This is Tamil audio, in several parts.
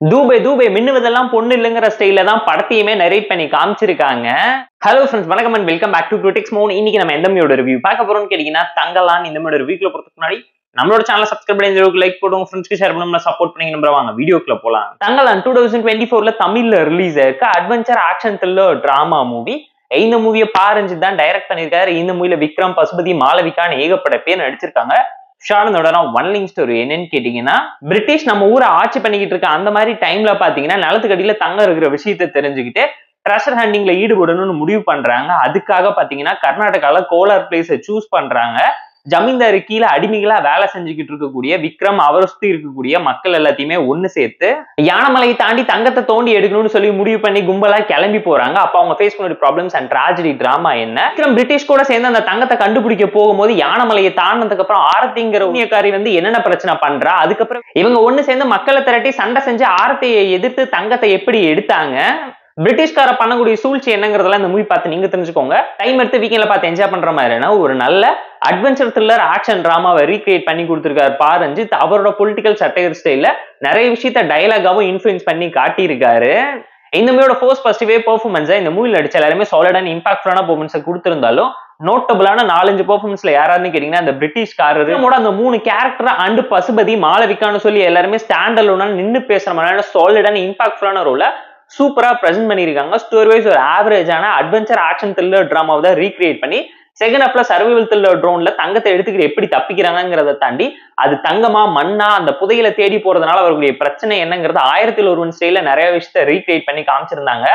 தூபே மின்னுவதெல்லாம் பொண்ணு இல்லைங்கிற ஸ்டைல தான் படத்தையுமே நரேட் பண்ணி காமிச்சிருக்காங்க. ஹலோ ஃப்ரெண்ட்ஸ், வணக்கம் and welcome back to critics mon. இன்னைக்கு நம்ம எந்த மூவியோட ரிவ்யூ பார்க்க போறோம்னு கேட்டீங்கன்னா தங்கலான். இந்த மூவியோட ரிவ்யூக்குள்ள போறதுக்கு முன்னாடி நம்மளோட சேனலை சப்ஸ்கிரைப் பண்ணி இந்த லைக் போடுங்க, ஃப்ரெண்ட்ஸ்க்கு ஷேர் பண்ணி சப்போர்ட் பண்ணி நம்புற வாங்க வீடியோக்குள்ள போலாம். தங்கலான் 2024ல தமிழ்ல ரிலீஸ் ஆயிருக்கு. Adventure action thriller drama movie. இந்த மூவியை பாரஞ்சித் தான் டைரக்ட் பண்ணிருக்காரு. இந்த மூவில விக்ரம், பசுபதி, மாளவிகான்னு ஏகப்பட்ட பேர் நடிச்சிருக்காங்க. ஒன் லிங்க் ஸ்டோரி என்னன்னு கேட்டீங்கன்னா, பிரிட்டிஷ் நம்ம ஊரை ஆட்சி பண்ணிக்கிட்டு இருக்க அந்த மாதிரி டைம்ல பாத்தீங்கன்னா நிலத்துக்கடியில தங்கம் இருக்கிற விஷயத்த தெரிஞ்சுக்கிட்டு ட்ரெஷர் ஹண்டிங்ல ஈடுபடணும்னு முடிவு பண்றாங்க. அதுக்காக பாத்தீங்கன்னா கர்நாடகால கோலார் பிளேஸை சூஸ் பண்றாங்க. ஜமீன்தாரு கீழே அடிமைகளா வேலை செஞ்சுக்கிட்டு இருக்கக்கூடிய விக்ரம், அவரை சுத்தி இருக்கக்கூடிய மக்கள் எல்லாத்தையுமே ஒண்ணு சேர்த்து யானமலையை தாண்டி தங்கத்தை தோண்டி எடுக்கணும்னு சொல்லி முடிவு பண்ணி கும்பலா கிளம்பி போறாங்க. அப்ப அவங்க ஃபேஸ் பண்ண ப்ராப்ளம்ஸ் அண்ட் ட்ராஜடி டிராமா என்ன? விக்ரம் பிரிட்டிஷ் கூட சேர்ந்து அந்த தங்கத்தை கண்டுபிடிக்க போகும்போது யானமலையை தாண்டினதுக்கு அப்புறம் ஆரத்திங்கிற உண்மையக்காரி என்னென்ன பிரச்சனை பண்றா, அதுக்கப்புறம் இவங்க ஒண்ணு சேர்ந்து மக்களை திரட்டி சண்டை செஞ்சு ஆரத்தியை எதிர்த்து தங்கத்தை எப்படி எடுத்தாங்க, பிரிட்டிஷ்கார பண்ணக்கூடிய சூழ்ச்சி என்னங்கிறதெல்லாம் இந்த மூவி பார்த்து நீங்க தெரிஞ்சுக்கோங்க. டைம் எடுத்து வீக்கெண்ட்ல பார்த்து என்ஜாய் பண்ற மாதிரினா ஒரு நல்ல அட்வென்ச்சர் த்ரில்லர் ஆக்ஷன் டிராமாவை ரீக்ரியேட் பண்ணி கொடுத்திருக்காரு பாரஞ்சித். அவரோட பொலிட்டிக்கல் சட்டையர் ஸ்டைல நிறைய விஷயத்த டயலாகாவும் இன்ஃபுளுன்ஸ் பண்ணி காட்டியிருக்காரு. இந்த மூவியோட ஃபர்ஸ்ட் வேவ் பெர்ஃபார்மன்ஸை இந்த மூவில நடிச்ச எல்லாருமே சாலிட் அண்ட் இம்பாக்ட்ஃபுல்லான பெர்ஃபார்மன்ஸை கொடுத்திருந்தாலும் நோட்டபிளான 4-5 பெர்ஃபார்மன்ஸ்ல யாராருன்னு கேட்டீங்கன்னா அந்த பிரிட்டிஷ்காரர் அந்த 3 கேரக்டர் அண்ட் பசுபதி, மாளவிகான்னு சொல்லி எல்லாருமே ஸ்டாண்ட் அலோனா நின்று பேசுற மாதிரியான சாலிட் அண்ட் இம்பாக்ட்ஃபுல்லான ரோல சூப்பரா பிரசன்ட் பண்ணிருக்காங்க. ஸ்டோரி வைஸ் ஒரு ஆவரேஜான அட்வென்ச்சர் ஆக்ஷன் த்ரில்லர் டிராமாவை தான் ரீக்ரியேட் பண்ணி செகண்ட் ஹாஃப்ல சர்வைவல் த்ரில்லர் ட்ரோன்ல தங்கத்தை எடுத்துக்கிட்டு எப்படி தப்பிக்கிறாங்கிறத தாண்டி அது தங்கமா மண்ணா அந்த புதையில தேடி போறதுனால அவர்களுடைய பிரச்சனை என்னங்கிறது 1001 ஸ்டைல நிறைய விஷயத்த ரீக்ரியேட் பண்ணி காமிச்சிருந்தாங்க.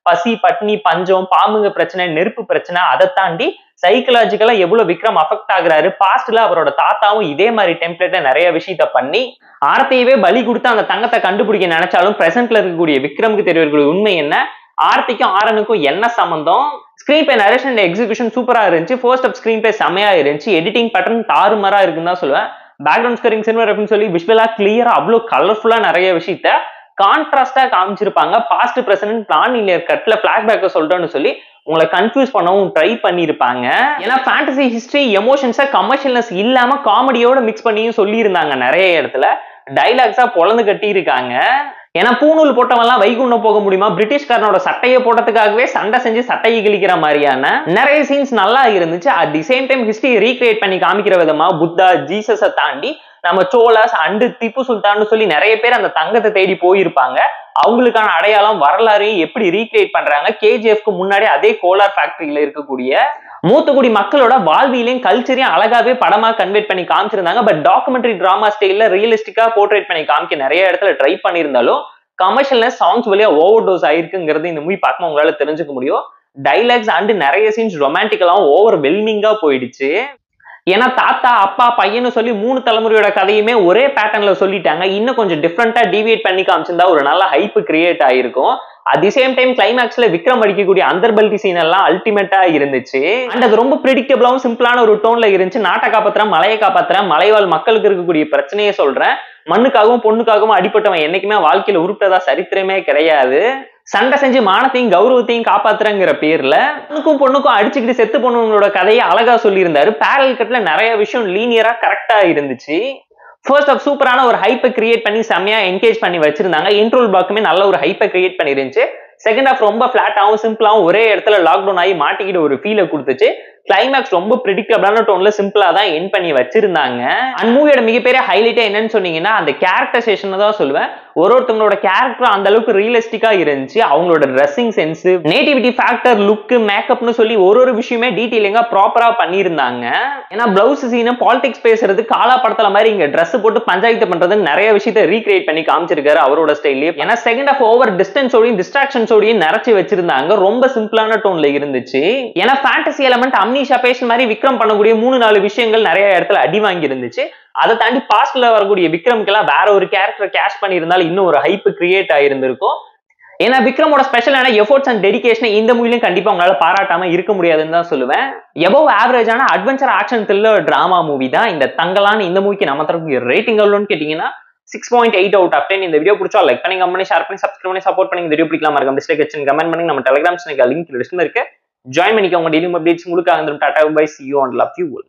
பசி, பட்னி, பஞ்சம், பாம்புங்க பிரச்சனை, நெருப்பு பிரச்சனை, அதை தாண்டி சைக்கலாஜிக்கலா எவ்வளவு விக்ரம் அஃபெக்ட் ஆகுறாரு. பாஸ்ட்ல அவரோட தாத்தாவும் இதே மாதிரி டெம்ப்ளேட்ல நிறைய விஷயத்த பண்ணி ஆர்த்தியவே பலி கொடுத்து அந்த தங்கத்தை கண்டுபிடிக்க நினைச்சாலும் பிரசன்ட்ல இருக்கக்கூடிய விக்ரமுக்கு தெரியக்கூடிய உண்மை என்ன, ஆர்த்திக்கும் ஆரனுக்கும் என்ன சம்பந்தம். Screen play, narration and execution சூப்பரா இருந்துச்சு. ஃபர்ஸ்ட் ஆஃப் ஸ்கிரீன் பிளே செமையா இருந்துச்சு. எடிட்டிங் பேட்டர்ன் தாறுமாறா இருக்குன்னு தான் சொல்லுவேன். பேக்ரவுண்ட் ஸ்கோரிங், சினிமா ரெஃபரன்ஸ் சொல்லி விஷுவலா கிளியரா அவ்வளவு கலர்ஃபுல்லா நிறைய விஷயத்த கான்ட்ராஸ்டா காமிச்சிருப்பாங்க. பாஸ்ட், பிரசன்ட், பிளான் இல்ல கட்ல பிளாஷ்பேக்க சொல்றேன்னு சொல்லி உங்களை கன்ஃபியூஸ் பண்ணவும் ட்ரை பண்ணிருப்பாங்க. ஏன்னா ஃபேண்டசி, ஹிஸ்டரி, எமோஷன்ஸா கமர்ஷியல்னஸ் இல்லாம காமெடியோட மிக்ஸ் பண்ணியும் சொல்லி இருந்தாங்க. நிறைய இடத்துல டைலாக்ஸா பொழந்து கட்டி இருக்காங்க. ஏன்னா பூணூல் போட்டவெல்லாம் வைகுண்டம் போக முடியுமா, பிரிட்டிஷ்காரனோட சட்டையை போட்டதுக்காகவே சண்டை செஞ்சு சட்டையை கிழிக்கிற மாதிரியான நிறைய சீன்ஸ் நல்லா இருந்துச்சு. At the same time history recreate பண்ணி காமிக்கிற விதமா புத்தா, ஜீசஸை தாண்டி நம்ம சோலாஸ் அண்டு திப்பு சுல்தான் சொல்லி நிறைய பேர் அந்த தங்கத்தை தேடி போயிருப்பாங்க. அவங்களுக்கான அடையாளம், வரலாறையும் எப்படி ரீக்ரியேட் பண்றாங்க. கேஜிஎஃப்க்கு முன்னாடி அதே கோலார் ஃபேக்டரியில இருக்கக்கூடிய மூத்தக்குடி மக்களோட வாழ்வியலையும் கல்ச்சரையும் அழகாவே படமா கன்வெர்ட் பண்ணி காமிச்சிருந்தாங்க. பட் டாக்குமெண்ட்ரி டிராமா ஸ்டைல்ல ரியலிஸ்டிக்கா போர்ட்ரேட் பண்ணி காமிக்க நிறைய இடத்துல ட்ரை பண்ணியிருந்தாலும் கமர்ஷியல்னஸ் சாங்ஸ் வழியா ஓவர் டோஸ் ஆயிருக்குங்கிறது இந்த மூவி பார்க்கும் உங்களால தெரிஞ்சுக்க முடியும். டைலாக்ஸ் அண்ட் நிறைய சீன்ஸ் ரொமான்டிக்கலாவும் ஓவர் வெல்மிங்கா போயிடுச்சு. ஏன்னா தாத்தா, அப்பா, பையன்னு சொல்லி 3 தலைமுறையோட கதையுமே ஒரே பேட்டர்ன்ல சொல்லிட்டாங்க. இன்னும் கொஞ்சம் டிஃப்ரெண்டா டிவியேட் பண்ணி காமிச்சிருந்தா ஒரு நல்ல ஹைப் கிரியேட் ஆயிருக்கும். அட் தி சேம் டைம் கிளைமேக்ஸ்ல விக்ரம் அடிக்கக்கூடிய அந்தர்பல்டி சீன் எல்லாம் அல்டிமேட்டா இருந்துச்சு. அண்ட் அது ரொம்ப பிரெடிக்டபிளாவும் சிம்பிளான ஒரு டோன்ல இருந்துச்சு. நாட்டை காப்பாத்துறேன், மலையை காப்பாத்துறேன், மலைவாழ் மக்களுக்கு இருக்கக்கூடிய பிரச்சனையை சொல்றேன், மண்ணுக்காகவும் பொண்ணுக்காகவும் அடிப்பட்டவன் என்னைக்குமே வாழ்க்கையில உருப்பிட்டதா சரித்திரமே கிடையாது, சண்டை செஞ்சு மானத்தையும் கௌரவத்தையும் காப்பாத்துறங்கிற பேர்ல பொண்ணுக்கும் அடிச்சுக்கிட்டு செத்து பொண்ணுங்களோட கதையை அழகா சொல்லியிருந்தாரு. பேரல் கட்ல நிறைய விஷயம் லீனியரா கரெக்டா இருந்துச்சு. ஃபர்ஸ்ட் ஆஃப் சூப்பரான ஒரு ஹைப்பை கிரியேட் பண்ணி செம்மையா என்கேஜ் பண்ணி வச்சிருந்தாங்க. இன்ட்ரோல் பிளாக்குமே நல்ல ஒரு ஹைப்பை கிரியேட் பண்ணிருந்துச்சு. செகண்ட் ஆஃப் ரொம்ப பிளாட்டாவும் சிம்பிளாவும் ஒரே இடத்துல லாக்டவுன் ஆகி மாட்டிக்கிட்டு ஒரு ஃபீலை கொடுத்துச்சு. கிளைமேக்ஸ் ரொம்ப பிரெடிக்டபிளான டோன்ல சிம்பிளா தான் எண்ட் பண்ணி வச்சிருந்தாங்க. அண்ட் மூவியோட மிகப்பெரிய ஹைலைட்டா என்னன்னு சொன்னீங்கன்னா அந்த கேரக்டரைசேஷன் தான் சொல்லுவேன். ஒருத்தவங்களோட கேரக்டர் அந்த அளவுக்கு ரியலிஸ்டிக்கா இருந்துச்சு. அவங்களோட dressing sense, nativity factor, look, மேக்கப்னு சொல்லி ஒரு விஷயமே டீடைலிங்கா ப்ராப்பரா பண்ணியிருந்தாங்க. ஏன்னா பிளவுஸ் சீன், பாலிடிக்ஸ் பேசுறது, காலா படத்துல மாதிரி இங்க ட்ரெஸ் போட்டு பஞ்சாயத்து பண்றது நிறைய விஷயத்த ரீக்ரியேட் பண்ணி காமிச்சிருக்காரு அவரோட ஸ்டைல்லே. ஏன்னா செகண்ட் ஆஃப் ஓவர் டிஸ்டன்ஸோடையும் டிஸ்ட்ராக்ஷன்ஸோடையும் நிறைச்சு வச்சிருந்தாங்க. ரொம்ப சிம்பிளான டோன்ல இருந்துச்சு. ஏன்னா ஃபேண்டசி எலமெண்ட், அம்னீஷா பேஷன் மாதிரி விக்ரம் பண்ணக்கூடிய 3-4 விஷயங்கள் நிறைய இடத்துல அடி வாங்கி இருந்துச்சு. அதை தாண்டி பாஸ்ட்ல வரக்கூடிய விக்ரம்க்கெல்லாம் வேற ஒரு கேரக்டர் கேஷ் பண்ணியிருந்தாலும் இன்னும் ஒரு ஹைப் கிரியேட் ஆயிருந்திருக்கும். ஏன்னா விக்ரமோட ஸ்பெஷலான எஃபோர்ட்ஸ் அண்ட் டெடிகேஷனை இந்த மூவிலையும் கண்டிப்பா உங்களால பாராட்டாம இருக்க முடியாதுன்னு தான் சொல்லுவேன். எபோவ் ஆவரேஜான adventure action thriller drama movie தான் இந்த தங்கலான். இந்த மூவிக்கு நம்ம தரப்பு ரேட்டிங் எவ்வளோன்னு கேட்டீங்கன்னா 6.8 out of 10. இந்த வீடியோ பிடிச்சா லைக் பண்ணி, கமெண்ட் பண்ணி, ஷேர் பண்ணி, சப்ஸ்கிரைப் பண்ணி சப்போர்ட் பண்ணி. இந்த வீடியோ பிடிக்கலாம் மறக்காம டிஸ்லைக் வச்சு கமெண்ட் பண்ணி. நம்ம டெலிகிராம் சேனல் லிங்க் டிஸ்கிரிப்ஷன்ல இருக்கு, ஜாயின் பண்ணிக்கோங்க. டெய்லி அப்டேட்ஸ் உங்களுக்கு tata bye, see you and love you all.